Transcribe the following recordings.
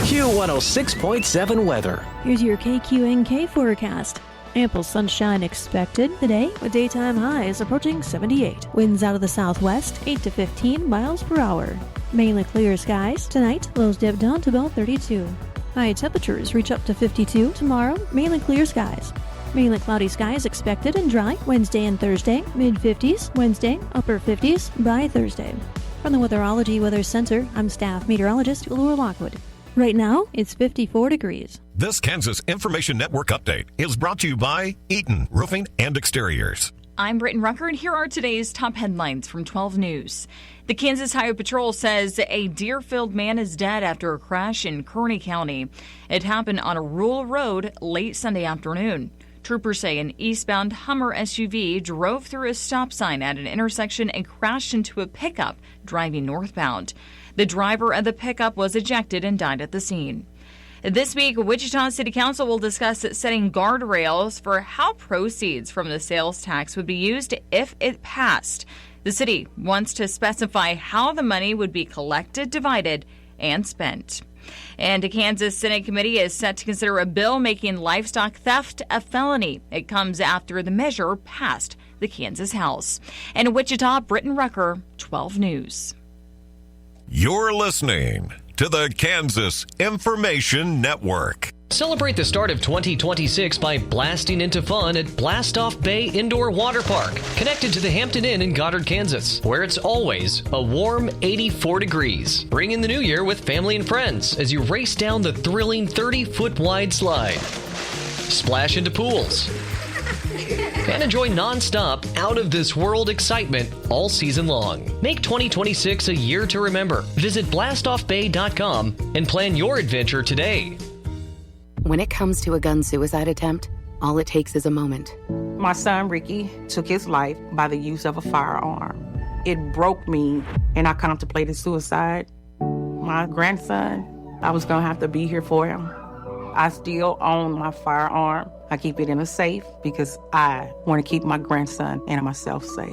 Q106.7 weather. Here's your KQNK forecast. Ample sunshine expected today with daytime highs approaching 78. Winds out of the southwest 8 to 15 miles per hour. Mainly clear skies tonight. Lows dip down to about 32. High temperatures reach up to 52 tomorrow. Mainly clear skies. Mainly cloudy skies expected and dry Wednesday and Thursday. Mid-50s Wednesday, upper 50s by Thursday. From the Weatherology Weather Center, I'm staff meteorologist Laura Lockwood. Right now, it's 54 degrees. This Kansas Information Network update is brought to you by Eaton Roofing and Exteriors. I'm Britton Rucker, and here are today's top headlines from 12 News. The Kansas Highway Patrol says a Deerfield man is dead after a crash in Kearney County. It happened on a rural road late Sunday afternoon. Troopers say an eastbound Hummer SUV drove through a stop sign at an intersection and crashed into a pickup driving northbound. The driver of the pickup was ejected and died at the scene. This week, Wichita City Council will discuss setting guardrails for how proceeds from the sales tax would be used if it passed. The city wants to specify how the money would be collected, divided, and spent. And a Kansas Senate committee is set to consider a bill making livestock theft a felony. It comes after the measure passed the Kansas House. And in Wichita, Britton Rucker, 12 News. You're listening to the Kansas Information Network. Celebrate the start of 2026 by blasting into fun at Blast Off Bay Indoor Water Park, connected to the Hampton Inn in Goddard, Kansas, where it's always a warm 84 degrees. Bring in the new year with family and friends as you race down the thrilling 30-foot wide slide. Splash into pools. And enjoy non-stop, out-of-this-world excitement all season long. Make 2026 a year to remember. Visit blastoffbay.com and plan your adventure today. When it comes to a gun suicide attempt, all it takes is a moment. My son, Ricky, took his life by the use of a firearm. It broke me, and I contemplated suicide. My grandson, I was going to have to be here for him. I still own my firearm. I keep it in a safe because I want to keep my grandson and myself safe.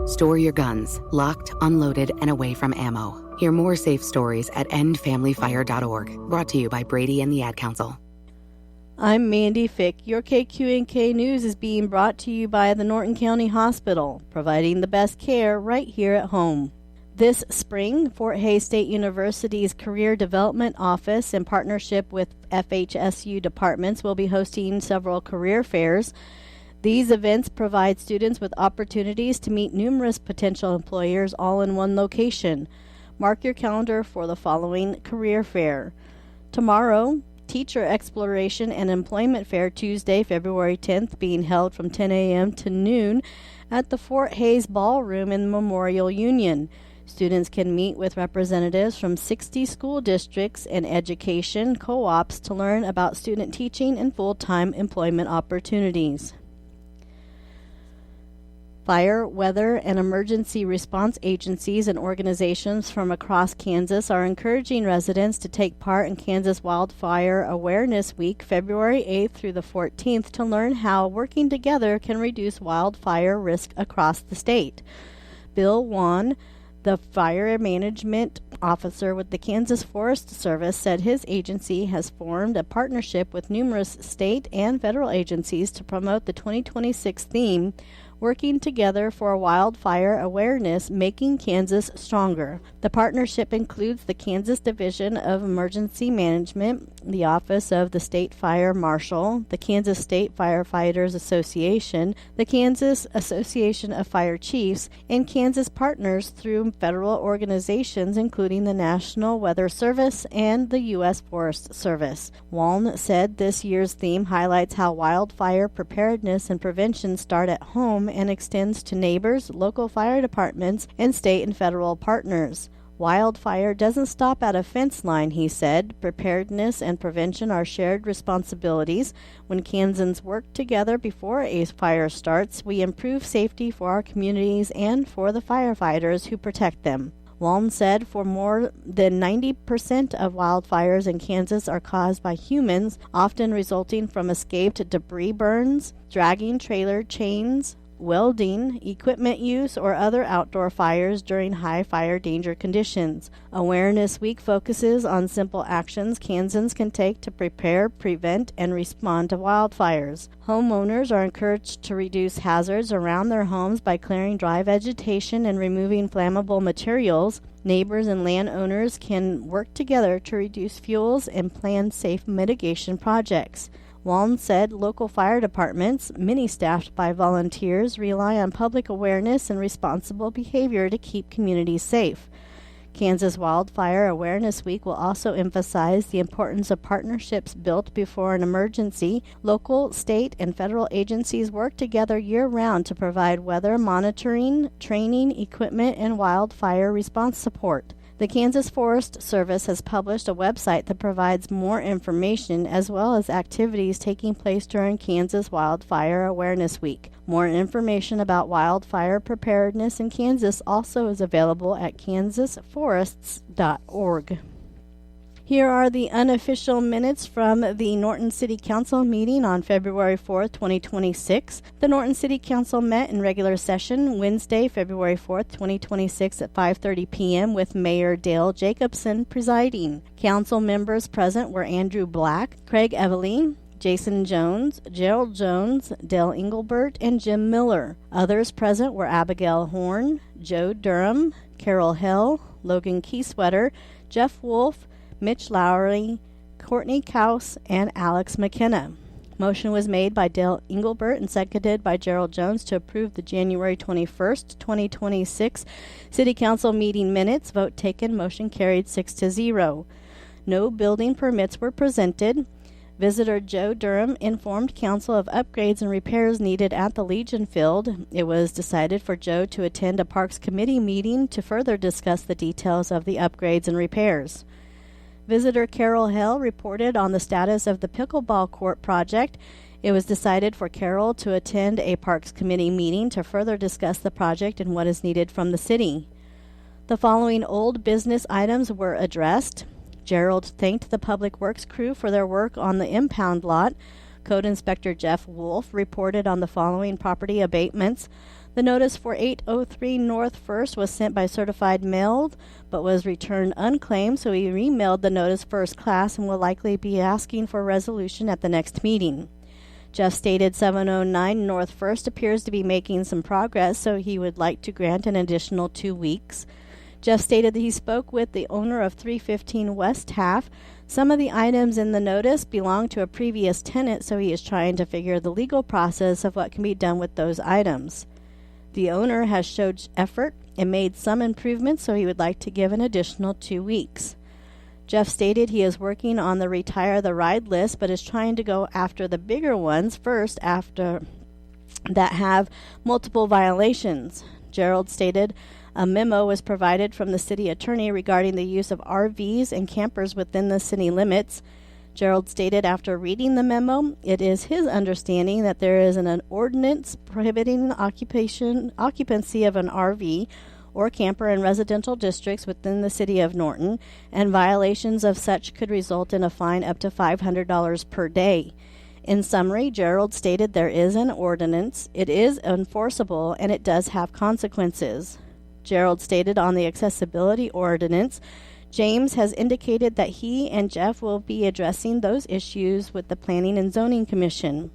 Store your guns, locked, unloaded, and away from ammo. Hear more safe stories at endfamilyfire.org. Brought to you by Brady and the Ad Council. I'm Mandy Fick. Your KQNK News is being brought to you by the Norton County Hospital, providing the best care right here at home. This spring, Fort Hays State University's Career Development Office, in partnership with FHSU departments, will be hosting several career fairs. These events provide students with opportunities to meet numerous potential employers all in one location. Mark your calendar for the following career fair. Tomorrow, Teacher Exploration and Employment Fair, Tuesday, February 10th, being held from 10 a.m. to noon at the Fort Hays Ballroom in Memorial Union. Students can meet with representatives from 60 school districts and education co-ops to learn about student teaching and full-time employment opportunities. Fire, weather, and emergency response agencies and organizations from across Kansas are encouraging residents to take part in Kansas Wildfire Awareness Week, February 8th through the 14th, to learn how working together can reduce wildfire risk across the state. Bill Wan, the fire management officer with the Kansas Forest Service, said his agency has formed a partnership with numerous state and federal agencies to promote the 2026 theme, Working Together for Wildfire Awareness, Making Kansas Stronger. The partnership includes the Kansas Division of Emergency Management, the Office of the State Fire Marshal, the Kansas State Firefighters Association, the Kansas Association of Fire Chiefs, and Kansas partners through federal organizations including the National Weather Service and the U.S. Forest Service. Waln said this year's theme highlights how wildfire preparedness and prevention start at home and extends to neighbors, local fire departments, and state and federal partners. Wildfire doesn't stop at a fence line, he said. Preparedness and prevention are shared responsibilities. When Kansans work together before a fire starts, we improve safety for our communities and for the firefighters who protect them. Waln said for more than 90% of wildfires in Kansas are caused by humans, often resulting from escaped debris burns, dragging trailer chains, welding, equipment use, or other outdoor fires during high fire danger conditions. Awareness Week focuses on simple actions Kansans can take to prepare, prevent, and respond to wildfires. Homeowners are encouraged to reduce hazards around their homes by clearing dry vegetation and removing flammable materials. Neighbors and landowners can work together to reduce fuels and plan safe mitigation projects. Walton said local fire departments, many staffed by volunteers, rely on public awareness and responsible behavior to keep communities safe. Kansas Wildfire Awareness Week will also emphasize the importance of partnerships built before an emergency. Local, state, and federal agencies work together year-round to provide weather monitoring, training, equipment, and wildfire response support. The Kansas Forest Service has published a website that provides more information as well as activities taking place during Kansas Wildfire Awareness Week. More information about wildfire preparedness in Kansas also is available at kansasforests.org. Here are the unofficial minutes from the Norton City Council meeting on February 4th, 2026. The Norton City Council met in regular session Wednesday, February 4th, 2026 at 5:30 p.m. with Mayor Dale Jacobson presiding. Council members present were Andrew Black, Craig Eveline, Jason Jones, Gerald Jones, Dale Engelbert, and Jim Miller. Others present were Abigail Horn, Joe Durham, Carol Hill, Logan Keysweater, Jeff Wolf, Mitch Lowry, Courtney Kaus, and Alex McKenna. Motion was made by Dale Engelbert and seconded by Gerald Jones to approve the January 21st, 2026 City Council meeting minutes. Vote taken. Motion carried 6-0. No building permits were presented. Visitor Joe Durham informed Council of upgrades and repairs needed at the Legion Field. It was decided for Joe to attend a Parks Committee meeting to further discuss the details of the upgrades and repairs. Visitor Carol Hill reported on the status of the pickleball court project. It was decided for Carol to attend a Parks Committee meeting to further discuss the project and what is needed from the city. The following old business items were addressed. Gerald thanked the Public Works crew for their work on the impound lot. Code Inspector Jeff Wolf reported on the following property abatements. The notice for 803 North First was sent by certified mail, but was returned unclaimed, so he remailed the notice first class and will likely be asking for resolution at the next meeting. Jeff stated 709 North First appears to be making some progress, so he would like to grant an additional 2 weeks. Jeff stated that he spoke with the owner of 315 West Half. Some of the items in the notice belong to a previous tenant, so he is trying to figure the legal process of what can be done with those items. The owner has showed effort and made some improvements, so he would like to give an additional 2 weeks. Jeff stated he is working on the retire the ride list, but is trying to go after the bigger ones first after that have multiple violations. Gerald stated a memo was provided from the city attorney regarding the use of RVs and campers within the city limits. Gerald stated after reading the memo, it is his understanding that there is an ordinance prohibiting the occupancy of an RV or camper in residential districts within the city of Norton, and violations of such could result in a fine up to $500 per day. In summary, Gerald stated there is an ordinance, it is enforceable, and it does have consequences. Gerald stated on the accessibility ordinance, James has indicated that he and Jeff will be addressing those issues with the Planning and Zoning Commission.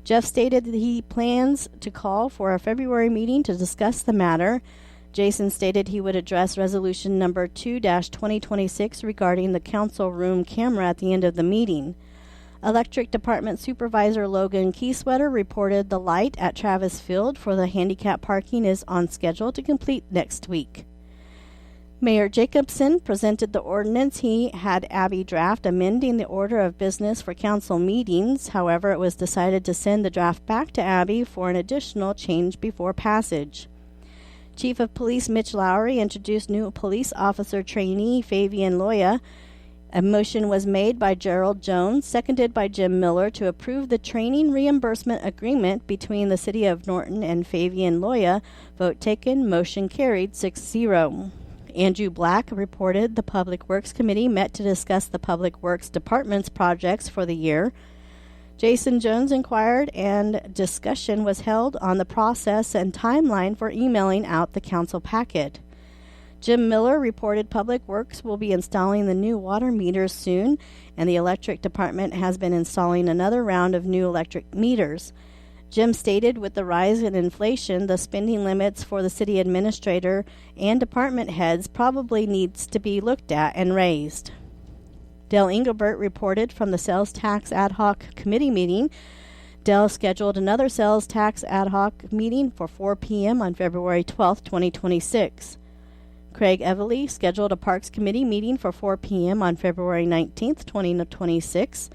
Jeff stated that he plans to call for a February meeting to discuss the matter. Jason stated he would address resolution number 2-2026 regarding the council room camera at the end of the meeting. Electric Department Supervisor Logan Keysweater reported the light at Travis Field for the handicap parking is on schedule to complete next week. Mayor Jacobson presented the ordinance he had Abby draft amending the order of business for council meetings. However, it was decided to send the draft back to Abby for an additional change before passage. Chief of Police Mitch Lowry introduced new police officer trainee Fabian Loya. A motion was made by Gerald Jones, seconded by Jim Miller, to approve the training reimbursement agreement between the City of Norton and Fabian Loya. Vote taken. Motion carried 6-0. Andrew Black reported the Public Works Committee met to discuss the Public Works Department's projects for the year. Jason Jones inquired, and discussion was held on the process and timeline for emailing out the council packet. Jim Miller reported Public Works will be installing the new water meters soon, and the electric department has been installing another round of new electric meters. Jim stated with the rise in inflation, the spending limits for the city administrator and department heads probably needs to be looked at and raised. Dale Engelbert reported from the Sales Tax Ad Hoc Committee meeting. Dale scheduled another Sales Tax Ad Hoc meeting for 4 p.m. on February 12, 2026. Craig Everly scheduled a Parks Committee meeting for 4 p.m. on February 19, 2026.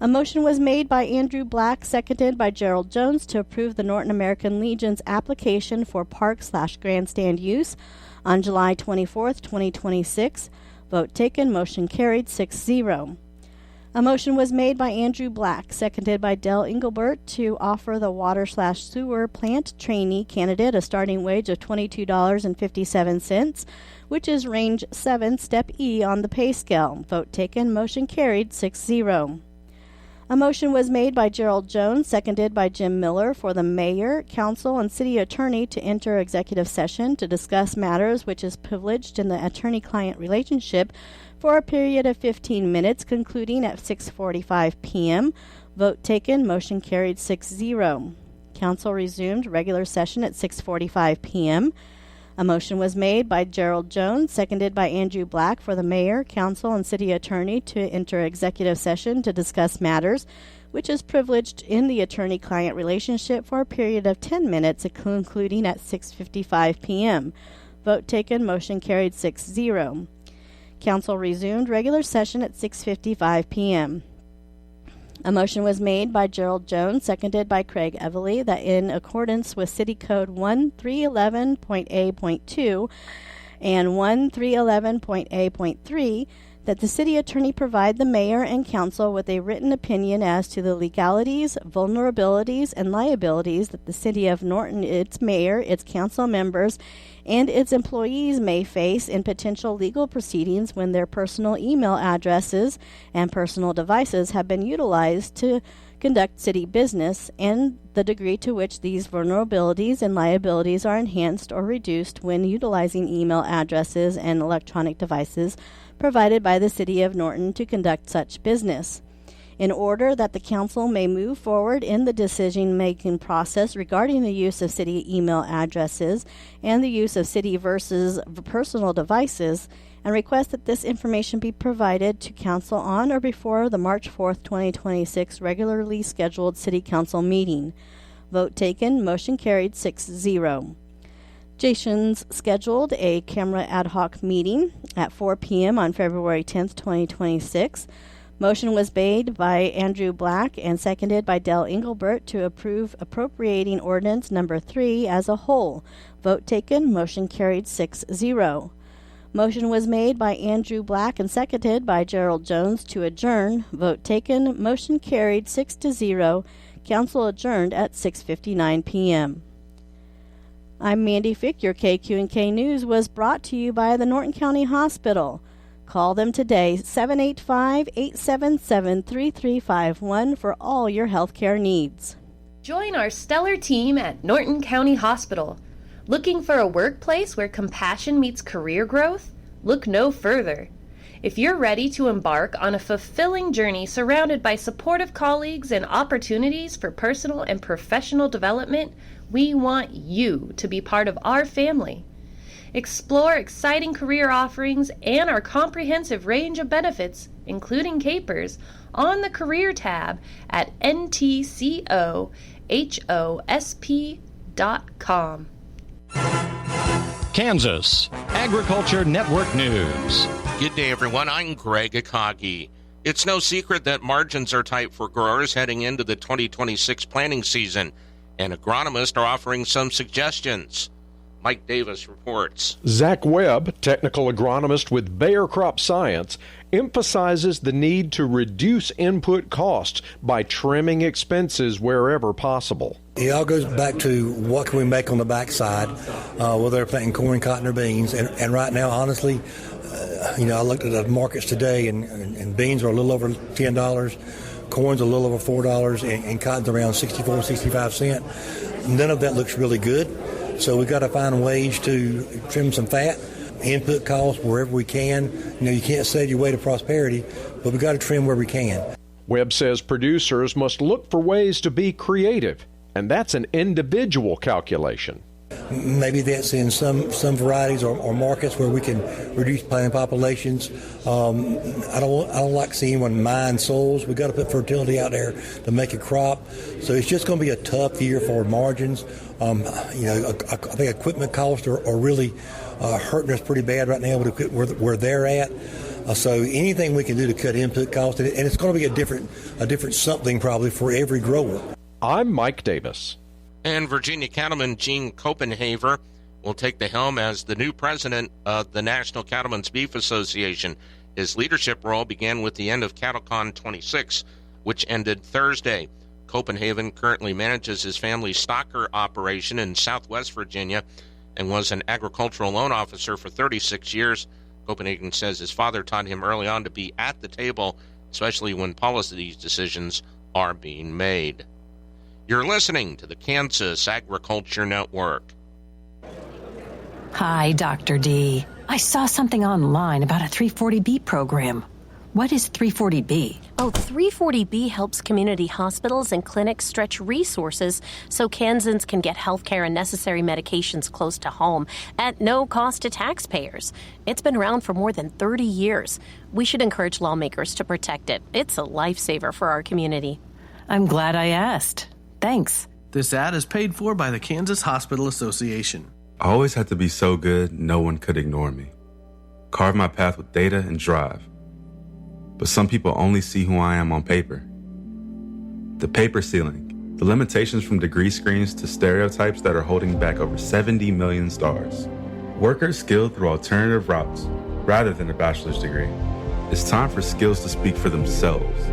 A motion was made by Andrew Black, seconded by Gerald Jones, to approve the Norton American Legion's application for park/grandstand use on July 24, 2026. Vote taken. Motion carried 6-0. A motion was made by Andrew Black, seconded by Dell Engelbert, to offer the water/sewer plant trainee candidate a starting wage of $22.57, which is range 7, step E on the pay scale. Vote taken. Motion carried 6-0. A motion was made by Gerald Jones, seconded by Jim Miller, for the mayor, council, and city attorney to enter executive session to discuss matters which is privileged in the attorney-client relationship for a period of 15 minutes, concluding at 6:45 p.m. Vote taken. Motion carried 6-0. Council resumed regular session at 6:45 p.m. A motion was made by Gerald Jones, seconded by Andrew Black, for the mayor, council, and city attorney to enter executive session to discuss matters which is privileged in the attorney-client relationship for a period of 10 minutes, concluding at 6:55 p.m. Vote taken. Motion carried 6-0. Council resumed regular session at 6:55 p.m. A motion was made by Gerald Jones, seconded by Craig Everly, that in accordance with City Code 1311.A.2 and 1311.A.3, that the city attorney provide the mayor and council with a written opinion as to the legalities, vulnerabilities, and liabilities that the city of Norton, its mayor, its council members, and its employees may face in potential legal proceedings when their personal email addresses and personal devices have been utilized to conduct city business, and the degree to which these vulnerabilities and liabilities are enhanced or reduced when utilizing email addresses and electronic devices provided by the city of Norton to conduct such business. In order that the council may move forward in the decision-making process regarding the use of city email addresses and the use of city versus personal devices, and request that this information be provided to council on or before the March 4, 2026 regularly scheduled city council meeting. Vote taken. Motion carried 6-0. Jason's scheduled a camera ad hoc meeting at 4 p.m. on February 10, 2026. Motion was made by Andrew Black and seconded by Dell Engelbert to approve appropriating ordinance number 3 as a whole. Vote taken. Motion carried 6-0. Motion was made by Andrew Black and seconded by Gerald Jones to adjourn. Vote taken. Motion carried 6-0. Council adjourned at 6:59 p.m. I'm Mandy Fick. Your KQNK News was brought to you by the Norton County Hospital. Call them today, 785-877-3351 for all your healthcare needs. Join our stellar team at Norton County Hospital. Looking for a workplace where compassion meets career growth? Look no further. If you're ready to embark on a fulfilling journey surrounded by supportive colleagues and opportunities for personal and professional development, we want you to be part of our family. Explore exciting career offerings and our comprehensive range of benefits, including capers, on the Career tab at ntcohosp.com. Kansas Agriculture Network News. Good day, everyone. I'm Greg Akagi. It's no secret that margins are tight for growers heading into the 2026 planting season, and agronomists are offering some suggestions. Mike Davis reports. Zach Webb, technical agronomist with Bayer Crop Science, emphasizes the need to reduce input costs by trimming expenses wherever possible. It all goes back to what can we make on the backside, whether they're planting corn, cotton, or beans. And right now, honestly, I looked at the markets today, and beans are a little over $10. corn's a little over $4 and cotton's around 64, 65 cents. None of that looks really good. So we've got to find ways to trim some fat, input costs wherever we can. You can't save your way to prosperity, but we've got to trim where we can. Webb says producers must look for ways to be creative, and that's an individual calculation. Maybe that's in some varieties or markets where we can reduce plant populations. I don't like seeing when mine soils. We've got to put fertility out there to make a crop. So it's just going to be a tough year for margins. I think equipment costs are really hurting us pretty bad right now where they're at. So anything we can do to cut input costs, and it's going to be a different something probably for every grower. I'm Mike Davis. And Virginia Cattleman Gene Copenhaver will take the helm as the new president of the National Cattlemen's Beef Association. His leadership role began with the end of CattleCon 26, which ended Thursday. Copenhagen currently manages his family's stocker operation in Southwest Virginia and was an agricultural loan officer for 36 years. Copenhagen says his father taught him early on to be at the table, especially when policy decisions are being made. You're listening to the Kansas Agriculture Network. Hi, Dr. D. I saw something online about a 340B program. What is 340B? Oh, 340B helps community hospitals and clinics stretch resources so Kansans can get health care and necessary medications close to home at no cost to taxpayers. It's been around for more than 30 years. We should encourage lawmakers to protect it. It's a lifesaver for our community. I'm glad I asked. Thanks. This ad is paid for by the Kansas Hospital Association. I always had to be so good, no one could ignore me. Carve my path with data and drive. But some people only see who I am on paper. The paper ceiling, the limitations from degree screens to stereotypes that are holding back over 70 million stars. Workers skilled through alternative routes rather than a bachelor's degree. It's time for skills to speak for themselves.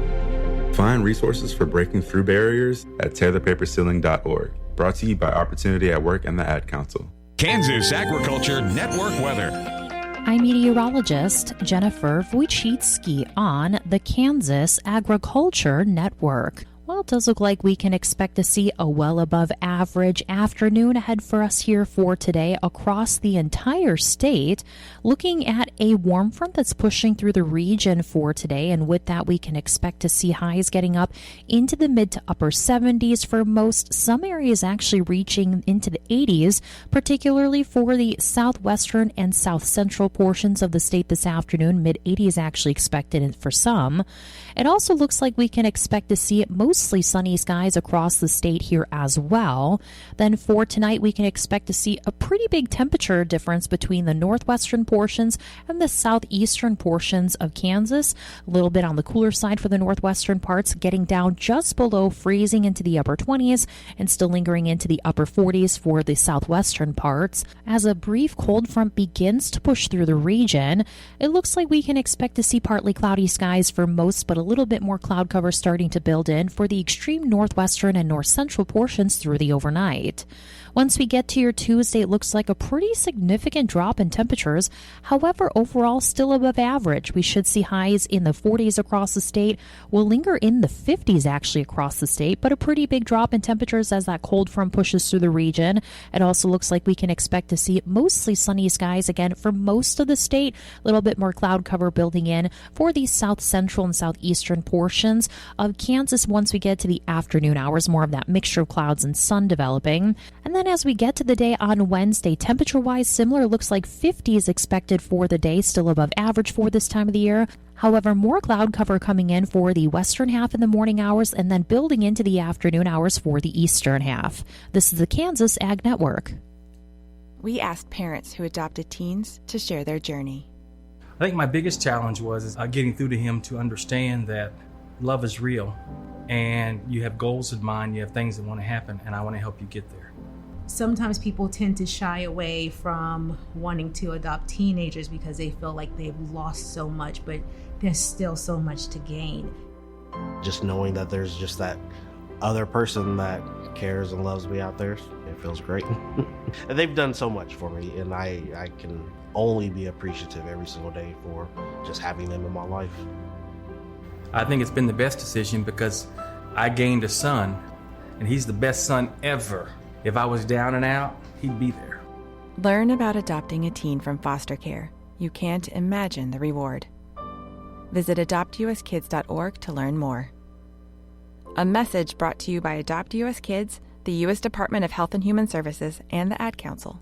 Find resources for breaking through barriers at tearthepaperceiling.org. Brought to you by Opportunity at Work and the Ad Council. Kansas Agriculture Network weather. I'm meteorologist Jennifer Wojcicki on the Kansas Agriculture Network. Well, it does look like we can expect to see a well above average afternoon ahead for us here for today across the entire state. Looking at a warm front that's pushing through the region for today, and with that we can expect to see highs getting up into the mid to upper 70s for most. Some areas actually reaching into the 80s, particularly for the southwestern and south central portions of the state this afternoon. Mid 80s actually expected for some. It also looks like we can expect to see mostly sunny skies across the state here as well. Then for tonight, we can expect to see a pretty big temperature difference between the northwestern portions and the southeastern portions of Kansas. A little bit on the cooler side for the northwestern parts, getting down just below freezing into the upper 20s and still lingering into the upper 40s for the southwestern parts. As a brief cold front begins to push through the region, it looks like we can expect to see partly cloudy skies for most, but a little bit more cloud cover starting to build in for the extreme northwestern and north central portions through the overnight. Once we get to your Tuesday, it looks like a pretty significant drop in temperatures. However, overall, still above average. We should see highs in the 40s across the state. Will linger in the 50s actually across the state, but a pretty big drop in temperatures as that cold front pushes through the region. It also looks like we can expect to see mostly sunny skies again for most of the state. A little bit more cloud cover building in for the south central and southeastern portions of Kansas once we get to the afternoon hours. More of that mixture of clouds and sun developing. And then as we get to the day on Wednesday, temperature-wise, similar. Looks like 50s expected for the day, still above average for this time of the year. However, more cloud cover coming in for the western half in the morning hours and then building into the afternoon hours for the eastern half. This is the Kansas Ag Network. We asked parents who adopted teens to share their journey. I think my biggest challenge was getting through to him to understand that love is real and you have goals in mind, you have things that want to happen, and I want to help you get there. Sometimes people tend to shy away from wanting to adopt teenagers because they feel like they've lost so much, but there's still so much to gain. Just knowing that there's just that other person that cares and loves me out there, it feels great. And they've done so much for me, and I can only be appreciative every single day for just having them in my life. I think it's been the best decision because I gained a son, and he's the best son ever. If I was down and out, he'd be there. Learn about adopting a teen from foster care. You can't imagine the reward. Visit adoptuskids.org to learn more. A message brought to you by Adopt US Kids, the U.S. Department of Health and Human Services, and the Ad Council.